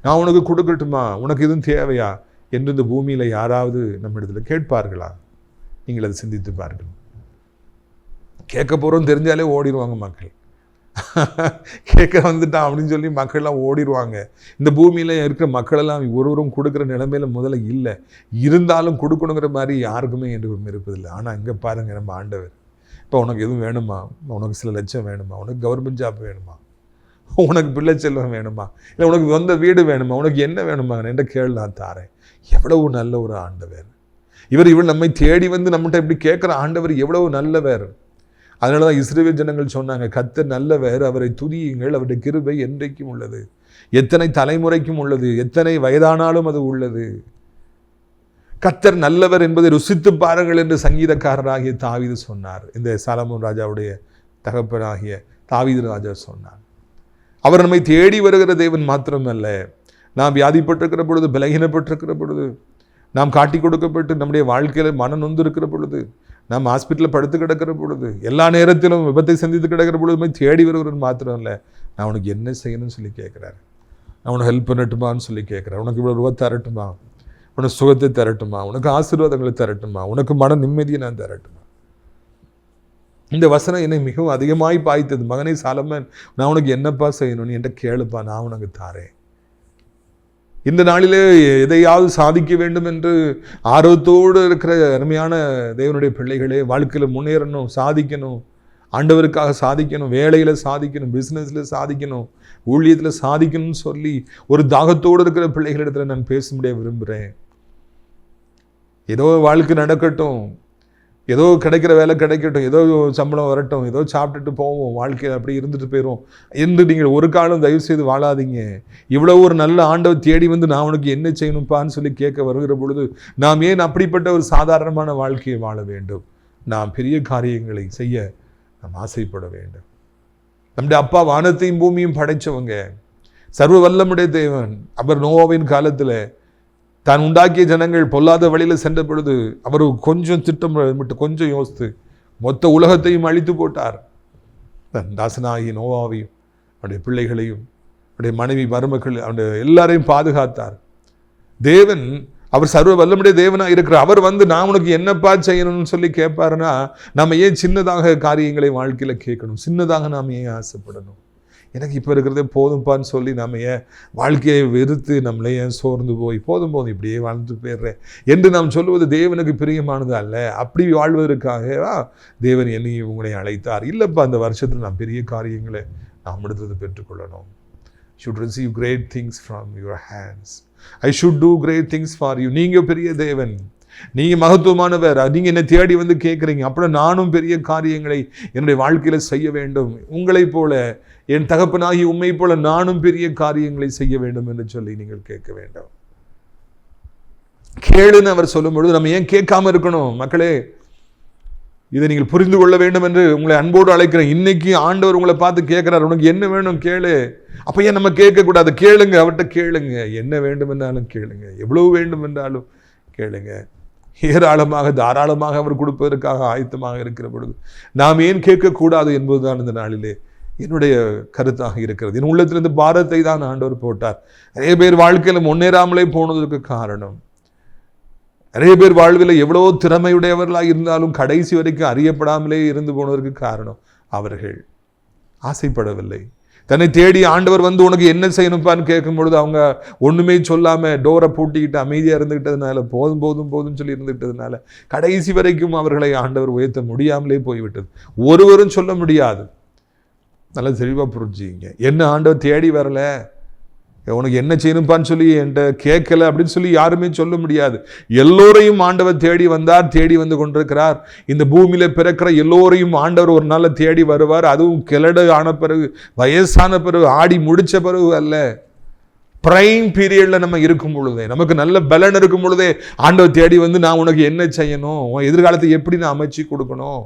நான் உனக்கு கொடுக்கட்டுமா, உனக்கு எதுவும் தேவையா என்று இந்த பூமியில் யாராவது நம்ம இடத்துல கேட்பார்களா? நீங்கள் அதை சிந்தித்து பாருங்கள். கேட்க போகிறோம் தெரிஞ்சாலே ஓடிடுவாங்க மக்கள். கேட்க வந்துட்டான் அப்படின்னு சொல்லி மக்கள்லாம் ஓடிடுவாங்க. இந்த பூமியில் இருக்கிற மக்களெல்லாம் ஒருவரும் கொடுக்குற நிலைமையில முதல்ல இல்லை. இருந்தாலும் கொடுக்கணுங்கிற மாதிரி யாருக்குமே என்று இருப்பதில்லை. ஆனால் இங்கே பாருங்கள், நம்ம ஆண்டவர், இப்போ உனக்கு எதுவும் வேணுமா, உனக்கு சில லட்சம் வேணுமா, உனக்கு கவர்மெண்ட் ஜாப் வேணுமா, உனக்கு பிள்ளை செல்வம் வேணுமா, இல்லை உனக்கு சொந்த வீடு வேணுமா, உனக்கு என்ன வேணுமா என்ற கேள்வி நான் தாரேன். எவ்வளவு நல்ல ஒரு ஆண்டவர் இவர் நம்மை தேடி வந்து நம்மகிட்ட இப்படி கேட்குற ஆண்டவர் எவ்வளவு நல்லவர். அதனால தான் இஸ்ரவேல் ஜனங்கள் சொன்னாங்க, கர்த்தர் நல்லவர், அவரை துதியுங்கள், அவருடைய கிருபை என்றைக்கும் உள்ளது, எத்தனை தலைமுறைக்கும் உள்ளது, எத்தனை வயதானாலும் அது உள்ளது. கர்த்தர் நல்லவர் என்பதை ருசித்து பாருங்கள் என்று சங்கீதக்காரராகிய தாவீது சொன்னார். இந்த சாலமோன் ராஜாவுடைய தகப்பனாகிய தாவீது ராஜா சொன்னார். அவர் நம்மை தேடி வருகிற தேவன் மாத்திரமல்ல, நாம் வியாதிப்பட்டிருக்கிற பொழுது, பலகீனப்பட்டிருக்கிற பொழுது, நாம் காட்டி கொடுக்கப்பட்டு நம்முடைய வாழ்க்கையில் மன நொந்து இருக்கிற பொழுது, நாம் ஹாஸ்பிட்டலில் படுத்து கிடக்கிற பொழுது, எல்லா நேரத்திலும் விபத்தை சந்தித்து கிடக்கிற பொழுதுமே தேடி வருகிறவன் மாத்திரம் இல்லை, நான் உனக்கு என்ன செய்யணும்னு சொல்லி கேட்குறாரு. நான் உனக்கு ஹெல்ப் பண்ணட்டுமான்னு சொல்லி கேட்குறேன். உனக்கு இவ்வளோ ரூபா தரட்டுமா, உனக்கு சுகத்தை தரட்டுமா, உனக்கு ஆசீர்வாதங்களை தரட்டுமா, உனக்கு மன நிம்மதியை நான் தரட்டுமா. இந்த வசனம் என்னை மிகவும் அதிகமாய் பாய்த்தது. மகனே சாலமன், நான் உனக்கு என்னப்பா செய்யணும், நீ என்கிட்ட கேளுப்பா, நான் உனக்கு தாரேன். இந்த நாளிலே எதையாவது சாதிக்க வேண்டும் என்று ஆர்வத்தோடு இருக்கிற அருமையான தேவனுடைய பிள்ளைகளே, வாழ்க்கையில் முன்னேறணும், சாதிக்கணும், ஆண்டவருக்காக சாதிக்கணும், வேலையில் சாதிக்கணும், பிஸ்னஸில் சாதிக்கணும், ஊழியத்தில் சாதிக்கணும்னு சொல்லி ஒரு தாகத்தோடு இருக்கிற பிள்ளைகளிடத்தில் நான் பேச முடிய விரும்புகிறேன். ஏதோ வாழ்க்கை நடக்கட்டும், ஏதோ கிடைக்கிற வேலை கிடைக்கட்டும், ஏதோ சம்பளம் வரட்டும், ஏதோ சாப்பிட்டுட்டு போவோம், வாழ்க்கையில் அப்படி இருந்துட்டு போயிடும் என்று நீங்கள் ஒரு காலம் தயவு செய்து வாழாதீங்க. இவ்வளோ ஒரு நல்ல ஆண்டவர் தேடி வந்து நான் உனக்கு என்ன செய்யணும்ப்பான்னு சொல்லி கேட்க வருகிற பொழுது நாம் ஏன் அப்படிப்பட்ட ஒரு சாதாரணமான வாழ்க்கையை வாழ வேண்டும்? நாம் பெரிய காரியங்களை செய்ய நாம் ஆசைப்பட வேண்டும். நம்முடைய அப்பா வானத்தையும் பூமியும் படைச்சவங்க, சர்வ வல்லமுடைய தேவன். அவர் நோவாவின் காலத்தில் தான் உண்டாக்கிய ஜனங்கள் பொல்லாத வழியில் சென்ற பொழுது அவர் கொஞ்சம் திட்டமிட்டு கொஞ்சம் யோசித்து மொத்த உலகத்தையும் அழித்து போட்டார். தன் தாசனாகிய நோவாவையும் அவருடைய பிள்ளைகளையும் அவருடைய மனைவி மருமக்கள் அவருடைய எல்லாரையும் பாதுகாத்தார். தேவன் அவர் சர்வ வல்லமுடைய தேவனாக இருக்கிறார். அவர் வந்து நான் உனக்கு என்னப்பா செய்யணும்னு சொல்லி கேட்பாருன்னா, நம்ம ஏன் சின்னதாக காரியங்களை வாழ்க்கையில் கேட்கணும்? சின்னதாக நாம் ஏன் ஆசைப்படணும்? எனக்கு இப்போ இருக்கிறதே போதும்ப்பான்னு சொல்லி நம்ம ஏன் வாழ்க்கையை வெறுத்து நம்மளே ஏன் சோர்ந்து போய் போதும் இப்படியே வாழ்ந்து போயிடுறேன் என்று நாம் சொல்லுவது தேவனுக்கு பிரியமானது அல்ல. அப்படி வாழ்வதற்காகவா தேவன் என்னையும் உங்களை அழைத்தார்? இல்லைப்பா, அந்த வருஷத்தில் நான் பெரிய காரியங்களை நாம் எடுத்தது பெற்றுக்கொள்ளணும். should receive great things from your hands. I should do great things for you. நீங்கள் பெரிய தேவன், நீங்கள் மகத்துவமானவர், நீங்கள் என்னை தேடி வந்து கேட்குறீங்க, அப்புறம் நானும் பெரிய காரியங்களை என்னுடைய வாழ்க்கையில் செய்ய வேண்டும். உங்களைப் போல, என் தகப்பனாகி உண்மை போல நானும் பெரிய காரியங்களை செய்ய வேண்டும் என்று சொல்லி நீங்கள் கேட்க வேண்டும். கேளுன்னு அவர் சொல்லும் பொழுது நம்ம ஏன் கேட்காம இருக்கணும்? மக்களே, இதை நீங்கள் புரிந்து கொள்ள வேண்டும் என்று உங்களை அன்போடு அழைக்கிறேன். இன்னைக்கு ஆண்டவர் உங்களை பார்த்து கேட்கிறார், உனக்கு என்ன வேணும் கேளு. அப்ப ஏன் நம்ம கேட்கக்கூடாது? கேளுங்க, அவர்கிட்ட கேளுங்க. என்ன வேண்டும் என்றாலும் கேளுங்க, எவ்வளவு வேண்டும் என்றாலும் கேளுங்க. ஏராளமாக தாராளமாக அவர் கொடுப்பதற்காக ஆயத்தமாக இருக்கிற பொழுது நாம் ஏன் கேட்கக்கூடாது என்பதுதான் இந்த நாளிலே என்னுடைய கருத்தாக இருக்கிறது. என் உள்ளத்திலிருந்து பாரத்தை தான் ஆண்டவர் போட்டார். நிறைய பேர் வாழ்க்கையில முன்னேறாமலே போனதற்கு காரணம், நிறைய பேர் வாழ்வில் எவ்வளவோ திறமையுடையவர்களாக இருந்தாலும் கடைசி வரைக்கும் அறியப்படாமலே இருந்து போனதற்கு காரணம் அவர்கள் ஆசைப்படவில்லை. தன்னை தேடி ஆண்டவர் வந்து உனக்கு என்ன செய்யணும்ப்பான்னு கேட்கும் பொழுது அவங்க ஒண்ணுமே சொல்லாம டோரை பூட்டிக்கிட்டு அமைதியா இருந்துகிட்டதுனால, போதும் போதும் போதும் சொல்லி இருந்துகிட்டதுனால கடைசி வரைக்கும் அவர்களை ஆண்டவர் உயர்த்த முடியாமலே போய்விட்டது. ஒருவரும் சொல்ல முடியாது. நல்லா தெளிவா புரிஞ்சுங்க. என்ன ஆண்டவர் தேடி வரல, உனக்கு என்ன செய்யணும்ப்பான்னு சொல்லி என்கிட்ட கேட்கல அப்படின்னு சொல்லி யாருமே சொல்ல முடியாது. எல்லோரையும் ஆண்டவர் தேடி வந்தார், தேடி வந்து கொண்டிருக்கிறார். இந்த பூமியில பிறக்கிற எல்லோரையும் ஆண்டவர் ஒரு நாள் தேடி வருவார். அதுவும் கிளடு ஆன பிறகு, வயசான பிறகு, ஆடி முடிச்ச பிறகு அல்ல. பிரைம் பீரியட்ல நம்ம இருக்கும் பொழுதே, நமக்கு நல்ல பலன் இருக்கும் பொழுதே ஆண்டவர் தேடி வந்து நான் உனக்கு என்ன செய்யணும், உன் எதிர்காலத்தை எப்படி நான் அமைச்சு கொடுக்கணும்,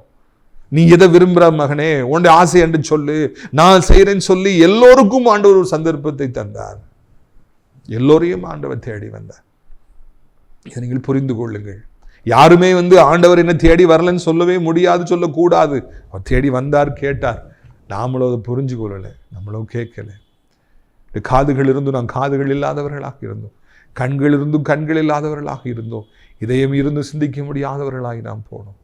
நீ எதை விரும்புகிற மகனே, உன்னுடைய ஆசை என்று சொல்லு, நான் செய்கிறேன்னு சொல்லி எல்லோருக்கும் ஆண்டவர் ஒரு சந்தர்ப்பத்தை தந்தார். எல்லோரையும் ஆண்டவர் தேடி வந்தார். இதை நீங்கள் புரிந்து கொள்ளுங்கள். யாருமே வந்து ஆண்டவர் என்ன தேடி வரலன்னு சொல்லவே முடியாது, சொல்லக்கூடாது. அவர் தேடி வந்தார், கேட்டார். நாமளும் அதை புரிஞ்சு கொள்ளலை, நம்மளும் கேட்கல. காதுகள் இருந்தும் நாம் காதுகள் இல்லாதவர்களாக இருந்தோம், கண்கள் இருந்தும் கண்கள் இல்லாதவர்களாக இருந்தோம், இதயம் இருந்து சிந்திக்க முடியாதவர்களாக நாம் போனோம்.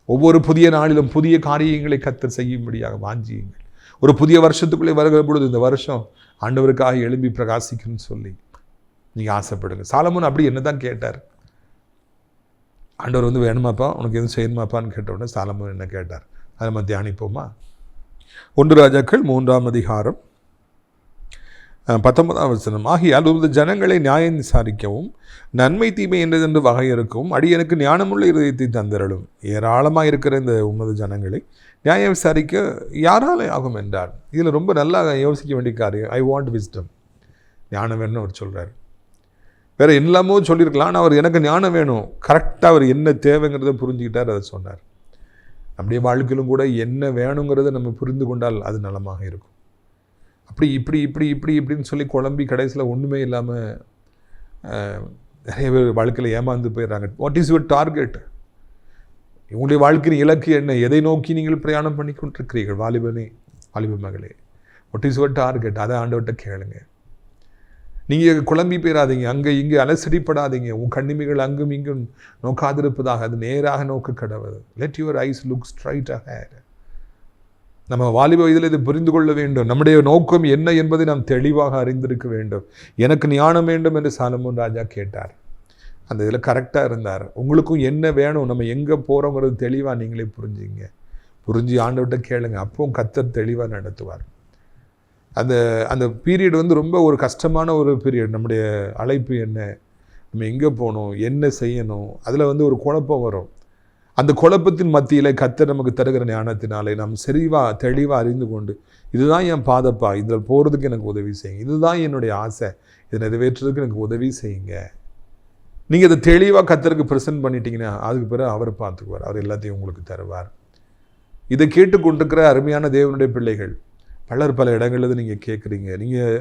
ஒவ்வொரு புதிய நாளிலும் புதிய காரியங்களை கர்த்தர் செய்யும்படியாக வாஞ்சியுங்கள். ஒரு புதிய வருஷத்துக்குள்ளே வருகிற பொழுது இந்த வருஷம் ஆண்டவருக்காக எழும்பி பிரகாசிக்கணும்னு சொல்லி நீங்கள் ஆசைப்படுங்க. சாலமோன் அப்படி என்ன தான் கேட்டார். ஆண்டவர் வந்து வேணுமாப்பா, உனக்கு எதுவும் செய்யணுமாப்பான்னு கேட்டவுடனே சாலமோன் என்ன கேட்டார், அதை நம்ம தியானிப்போமா? 1 ராஜாக்கள் 3ஆம் அதிகாரம் 19ஆம் வசனம். ஆகியால் உமது ஜனங்களை நியாயம் விசாரிக்கவும் நன்மை தீமை என்றதென்று வகையறுக்கவும் அடியனுக்கு ஞானமுள்ள இருதயத்தை தந்திரலும். ஏராளமாக இருக்கிற இந்த உமது ஜனங்களை நியாயம் விசாரிக்க யாராலே ஆகும் என்றார். இதில் ரொம்ப நல்லா யோசிக்க வேண்டிய காரியம், ஐ வாண்ட் விஸ்டம். ஞானம் வேணும்னு அவர் சொல்கிறார். வேறு எல்லாமோ சொல்லியிருக்கலாம், ஆனால் அவர் எனக்கு ஞானம் வேணும், கரெக்டாக அவர் என்ன தேவைங்கிறத புரிஞ்சுக்கிட்டார், அதை சொன்னார். நம்முடைய வாழ்க்கையிலும் கூட என்ன வேணுங்கிறத நம்ம புரிந்து கொண்டால் அது நலமாக இருக்கும். அப்படி இப்படி இப்படி இப்படி இப்படின்னு சொல்லி குழம்பி கடைசியில் ஒன்றுமே இல்லாமல் நிறைய பேர் வாழ்க்கையில் ஏமாந்து போயிடுறாங்க. What is your target? உங்களுடைய வாழ்க்கையின் இலக்கு என்ன? எதை நோக்கி நீங்கள் பிரயாணம் பண்ணி கொண்டிருக்கிறீர்கள்? வாலிபனே, வாலிப மகளே, வாட் இஸ் யுவர் டார்கெட்? அதை ஆண்டவர்கிட்ட கேளுங்க. நீங்கள் குழம்பி போயிடாதீங்க, அங்கே இங்கே அலசடிப்படாதீங்க. உன் கண்ணிமைகள் அங்கும் இங்கும் நோக்காதிருப்பதாக அது நேராக நோக்க கடவுள். Let your eyes look straight ahead. நம்ம வாலிப வயதில் இதை புரிந்து கொள்ள வேண்டும். நம்முடைய நோக்கம் என்ன என்பதை நாம் தெளிவாக அறிந்திருக்க வேண்டும். எனக்கு ஞானம் வேண்டும் என்று சாலமோன் ராஜா கேட்டார். அந்த இதில் கரெக்டாக இருந்தார். உங்களுக்கும் என்ன வேணும், நம்ம எங்கே போகிறோங்கிறது தெளிவாக நீங்களே புரிஞ்சுங்க. புரிஞ்சு ஆண்டவர்கிட்ட கேளுங்க, அப்பவும் கர்த்தர் தெளிவாக நடத்துவார். அந்த அந்த பீரியட் வந்து ரொம்ப ஒரு கஷ்டமான ஒரு பீரியட். நம்முடைய அழைப்பு என்ன, நம்ம எங்கே போகணும், என்ன செய்யணும், அதில் வந்து ஒரு குழப்பம் வரும். அந்த குழப்பத்தின் மத்தியில் கர்த்தர் நமக்கு தருகிற ஞானத்தினாலே நாம் தெளிவாக அறிந்து கொண்டு, இதுதான் என் பாதப்பா, இதில் போகிறதுக்கு எனக்கு உதவி செய்யுங்க, இதுதான் என்னுடைய ஆசை, இதை நிறைவேற்றுறதுக்கு எனக்கு உதவி செய்யுங்க. நீங்கள் இதை தெளிவாக கர்த்தருக்கு ப்ரெசென்ட் பண்ணிட்டீங்கன்னா அதுக்கு பிறகு அவர் பார்த்துக்குவார், அவர் எல்லாத்தையும் உங்களுக்கு தருவார். இதை கேட்டுக்கொண்டிருக்கிற அருமையான தேவனுடைய பிள்ளைகள் பல இடங்களில் நீங்கள் கேட்குறீங்க. நீங்கள்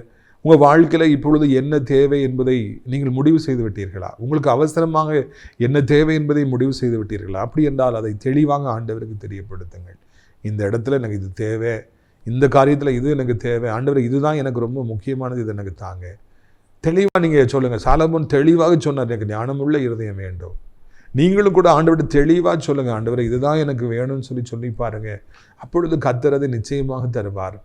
உங்கள் வாழ்க்கையில் இப்பொழுது என்ன தேவை என்பதை நீங்கள் முடிவு செய்து விட்டீர்களா? உங்களுக்கு அவசரமாக என்ன தேவை என்பதை முடிவு செய்து விட்டீர்களா? அப்படி என்றால் அதை தெளிவாக ஆண்டவருக்கு தெரியப்படுத்துங்கள். இந்த இடத்துல எனக்கு இது தேவை, இந்த காரியத்தில் இது எனக்கு தேவை, ஆண்டவர் இதுதான் எனக்கு ரொம்ப முக்கியமானது, இது எனக்கு தாங்க. தெளிவாக நீங்கள் சொல்லுங்கள். சாலமோன் தெளிவாக சொன்னார், எனக்கு ஞானமுள்ள இருதயம் வேண்டும். நீங்களும் கூட ஆண்டவர்கிட்ட தெளிவாக சொல்லுங்கள், ஆண்டவரை இதுதான் எனக்கு வேணும்னு சொல்லி பாருங்கள். அப்பொழுது கர்த்தர் அதை நிச்சயமாக தருவார்.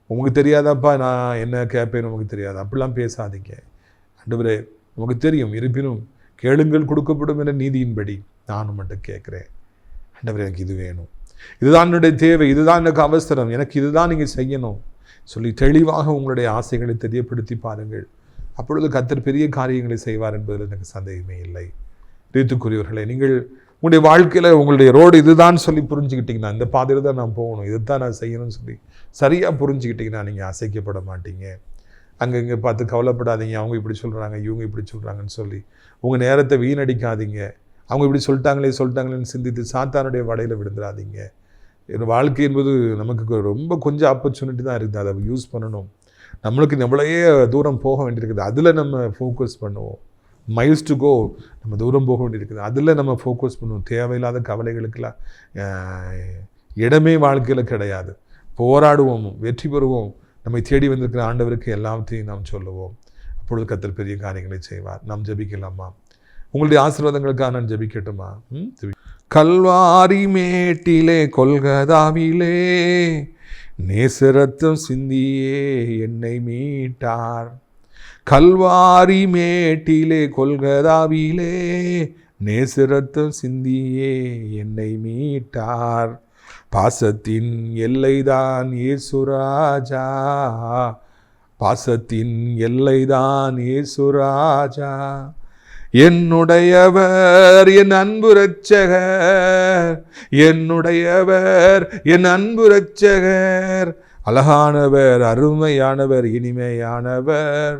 உங்களுக்கு தெரியாதாப்பா நான் என்ன கேட்பேன்னு உங்களுக்கு தெரியாது, அப்படிலாம் பேசாதீங்க. ஆண்டவரே நமக்கு தெரியும், இருப்பினும் கேளுங்கள் கொடுக்கப்படும் என்ற நீதியின்படி நானும் மட்டும் கேட்குறேன். ஆண்டவரே எனக்கு இது வேணும், இதுதான் என்னுடைய தேவை, இதுதான் எனக்கு அவசரம், எனக்கு இதுதான் நீங்கள் செய்யணும் சொல்லி தெளிவாக உங்களுடைய ஆசைகளை தெரியப்படுத்தி பாருங்கள். அப்பொழுது கர்த்தர் பெரிய காரியங்களை செய்வார் என்பதில் எனக்கு சந்தேகமே இல்லை. ரீத்துக்குரியவர்களே, நீங்கள் உங்களுடைய வாழ்க்கையில் உங்களுடைய ரோடு இதுதான் சொல்லி புரிஞ்சுக்கிட்டிங்கன்னா, இந்த பாதையில் தான் நான் போகணும், இதுதான் நான் செய்யணும்னு சொல்லி சரியாக புரிஞ்சுக்கிட்டிங்கன்னா நீங்கள் அசைக்கப்பட மாட்டீங்க. அங்கே இங்கே பார்த்து கவலைப்படாதீங்க, அவங்க இப்படி சொல்கிறாங்க, இவங்க இப்படி சொல்கிறாங்கன்னு சொல்லி உங்கள் நேரத்தை வீணடிக்காதீங்க. அவங்க இப்படி சொல்லிட்டாங்களேன்னு சிந்தித்து சாத்தானுடைய வலையில் விழுந்துடாதீங்க. வாழ்க்கை என்பது நமக்கு ரொம்ப கொஞ்சம் ஆப்பர்ச்சுனிட்டி தான் இருக்குது, அதை யூஸ் பண்ணணும். நம்மளுக்கு நம்மளையே தூரம் போக வேண்டியிருக்குது, அதில் நம்ம ஃபோக்கஸ் பண்ணுவோம். மைல்ஸ் டு கோ, நம்ம தூரம் போக வேண்டியிருக்குது, அதில் நம்ம ஃபோக்கஸ் பண்ணுவோம். தேவையில்லாத கவலைகளுக்கெல்லாம் இடமே வாழ்க்கையில் கிடையாது. போராடுவோம், வெற்றி பெறுவோம். நம்மை தேடி வந்திருக்கிற ஆண்டவருக்கு எல்லாத்தையும் நாம் சொல்லுவோம். அப்பொழுது கர்த்தர் பெரிய காரியங்களை செய்வார். நாம் ஜெபிக்கலாமா? உங்களுடைய ஆசீர்வாதங்களுக்காக நான் ஜெபிக்கட்டுமா? கல்வாரி மேட்டிலே கொல்கதாவிலே நேசரத்தம் சிந்தியே என்னை மீட்டார். கல்வாரி மேட்டிலே கொல்கதாவிலே நேசரத்தம் சிந்தியே என்னை மீட்டார். பாசத்தின் எல்லைதான் இயேசுராஜா, பாசத்தின் எல்லைதான் இயேசுராஜா. என்னுடையவர் என் அன்பு இரட்சகர், என்னுடையவர் என் அன்பு இரட்சகர். அழகானவர், அருமையானவர், இனிமையானவர்.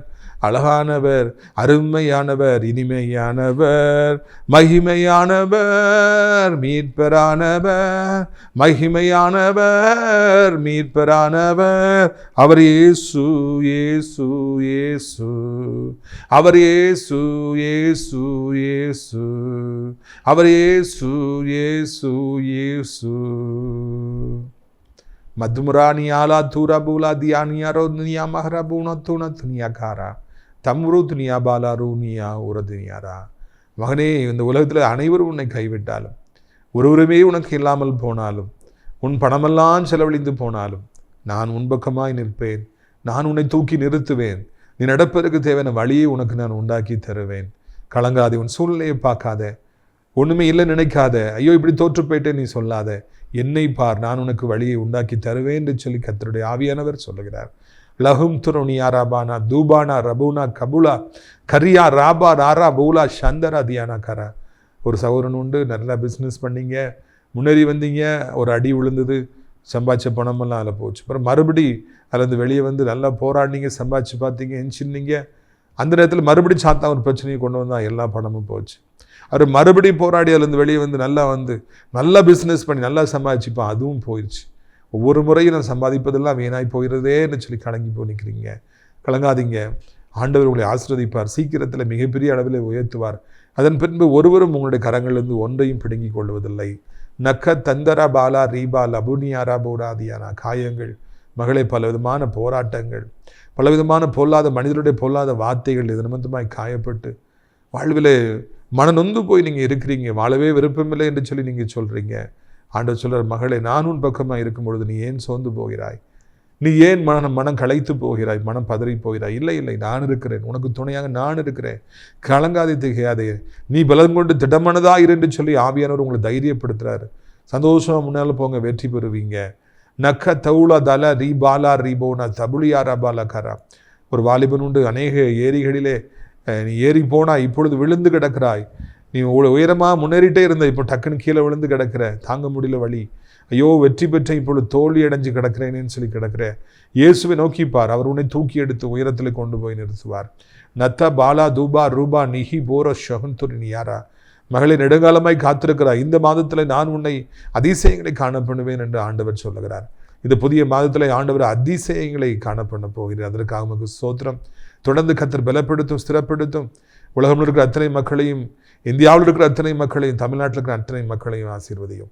அழகானவர், அருமையானவர், இனிமையானவர், மகிமையானவர், மீட்பரானவர், மகிமையானவர், மீட்பரானவர். அவர் இயேசு, இயேசு, இயேசு. அவர் இயேசு, இயேசு, இயேசு. அவர் இயேசு, இயேசு, இயேசு. மதுமுரானியாலா தூரபூலா தியானியாரோ துனியா மஹரபூன துண துனியாக்காரா தம்ரு துனியா பாலாரு நியா உரதுனியாரா. மகனே, இந்த உலகத்தில் அனைவரும் உன்னை கைவிட்டாலும், ஒருவருமே உனக்கு இல்லாமல் போனாலும், உன் பணமெல்லாம் செலவழிந்து போனாலும், நான் உன் பக்கமாய் நிற்பேன். நான் உன்னை தூக்கி நிறுத்துவேன். நீ நடப்பதற்கு தேவையான வழியை உனக்கு நான் உண்டாக்கி தருவேன். கலங்காதே, உன் சூழ்நிலையை பார்க்காத, ஒன்றுமே இல்லை நினைக்காத, ஐயோ இப்படி தோற்று போயிட்டேன் நீ சொல்லாத. என்னை பார், நான் உனக்கு வழியை உண்டாக்கி தருவேன் என்று சொல்லி கர்த்தருடைய ஆவியானவர் சொல்லுகிறார். லஹும் துரோனியா ராபானா தூபானா ரபூனா கபுலா கரியா ராபா ராரா பௌலா சந்தரா தியானா கரா. ஒரு சகோதரன் உண்டு, நல்லா பிஸ்னஸ் பண்ணீங்க, முன்னேறி வந்தீங்க, ஒரு அடி விழுந்தது, சம்பாதிச்ச பணமெல்லாம் அதில் போச்சு. அப்புறம் மறுபடி அதுலேருந்து வெளியே வந்து நல்லா போராடினீங்க, சம்பாதிச்சு பார்த்தீங்க, எஞ்சின்னீங்க. அந்த நேரத்தில் மறுபடி சாத்தா ஒரு பிரச்சனையை கொண்டு வந்தால் எல்லா பணமும் போச்சு. அவர் மறுபடியும் போராடி அதுலேருந்து வெளியே வந்து நல்லா பிஸ்னஸ் பண்ணி நல்லா சம்பாதிச்சுப்பான், அதுவும் போயிடுச்சு. ஒவ்வொரு முறையும் நான் சம்பாதிப்பதெல்லாம் வீணாய் போகிறதேன்னு சொல்லி கலங்கி போய் நிற்கிறீங்க. கலங்காதீங்க, ஆண்டவர் உங்களை ஆசீர்வதிப்பார். சீக்கிரத்தில் மிகப்பெரிய அளவில் உயர்த்துவார். அதன் பின்பு ஒருவரும் உங்களுடைய கரங்களிலிருந்து ஒன்றையும் பிடுங்கிக் கொள்வதில்லை. நக்க தந்தரா பாலா ரீபா லபுனியாரா போராதியானா. காயங்கள் மகளே, பலவிதமான போராட்டங்கள், பலவிதமான பொல்லாத மனிதருடைய பொல்லாத வார்த்தைகள் இது நிமித்தமாய் காயப்பட்டு வாழ்வில் மனநொந்து போய் நீங்கள் இருக்கிறீங்க. வாழவே விருப்பமில்லை என்று சொல்லி நீங்கள் சொல்கிறீங்க. ஆண்டவர் சொல்கிறார், மகளே, நான் உன் பக்கமாக இருக்கும் பொழுது நீ ஏன் சோர்ந்து போகிறாய்? நீ ஏன் மனம் களைத்து போகிறாய்? மனம் பதறி போகிறாய்? இல்லை இல்லை, நான் இருக்கிறேன், உனக்கு துணையாக நான் இருக்கிறேன். கலங்காதே, திகையாதே, நீ பலம் கொண்டு திடமானதாக இரு என்று சொல்லி ஆவியானவர் உங்களை தைரியப்படுத்துகிறாரு. சந்தோஷமாக முன்னால் போங்க, வெற்றி பெறுவீங்க. நக்க தவுளா தல ரீபாலா ரீபோனா தபுளியாரா பாலா கரா. ஒரு வாலிபன் உண்டு, அநேக ஏரிகளிலே நீ ஏறி போனால் இப்பொழுது விழுந்து கிடக்கிறாய். நீ உயரமாக முன்னேறிட்டே இருந்த, இப்போ டக்குன்னு கீழே விழுந்து கிடக்கிற, தாங்க முடியல வழி. ஐயோ, வெற்றி பெற்ற இப்பொழுது தோல்வி அடைஞ்சு கிடக்கிறேன்னு சொல்லி கிடக்கிற. இயேசுவை நோக்கிப்பார், அவர் உன்னை தூக்கி எடுத்து உயரத்தில் கொண்டு போய் நிறுத்துவார். நத்த பாலா தூபா ரூபா நிஹி போர ஷகுந்துரி நியாரா. மகளே, நெடுங்காலமாய் காத்திருக்கிறார். இந்த மாதத்தில் நான் உன்னை அதிசயங்களை காணப்படுவேன் என்று ஆண்டவர் சொல்லுகிறார். இந்த புதிய மாதத்தில் ஆண்டவர் அதிசயங்களை காணப்பண்ண போகிறார். அதற்காக நமக்கு ஸ்தோத்திரம். தொடர்ந்து கர்த்தர் பலப்படுத்தும், ஸ்திரப்படுத்தும். உலகத்தில் இருக்கிற அத்தனை மக்களையும், இந்தியாவில் இருக்கிற அத்தனை மக்களையும், தமிழ்நாட்டில் இருக்கிற அத்தனை மக்களையும் ஆசீர்வதியும்.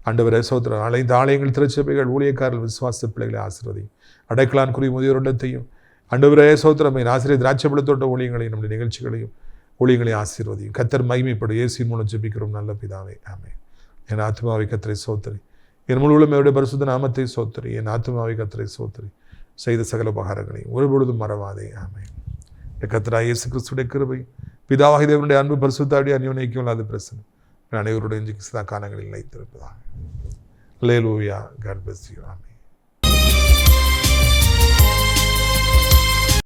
ஆண்டவரே ஸ்தோத்திரம். அனைத்து ஆலயங்கள், திருச்சபைகள், ஊழியக்காரர்கள், விசுவாச பிள்ளைகளை ஆசீர்வதியும். அடைக்கலான் குறி முதியோரிடத்தையும் ஆண்டவரே ஸ்தோத்திரம். ஆசிரியர் திராட்சைப்பழத்தோட்ட ஊழியங்களையும், நம்முடைய நிகழ்ச்சிகளையும் ஊழியங்களையும் ஆசீர்வதியும். கர்த்தர் மகிமைப்படும். இயேசுவின் மூலம் ஜெபிக்கிறோம் நல்ல பிதாவே, ஆமென். என் ஆத்மாவை கர்த்தரை சோத்திரி, என் முழு உள்ளமையுடைய பரிசுத்த நாமத்தை சோத்திரி. என் ஆத்மாவை கர்த்தரை சோத்திரி, செய்த சகல உபகாரங்களையும் ஒருபொழுதும் மறவாதே, ஆமென். கர்த்தராகிய இயேசு கிறிஸ்துவின் கிருபை, பிதாவாகிய தேவனுடைய அன்பு, பரிசுத்தாவிய அந்யோன்யம் இல்லாத பிரசன்னம் அனைவருடைய காலங்களில் நிலைத்திருப்பதாக. Hallelujah. God bless you. Amen.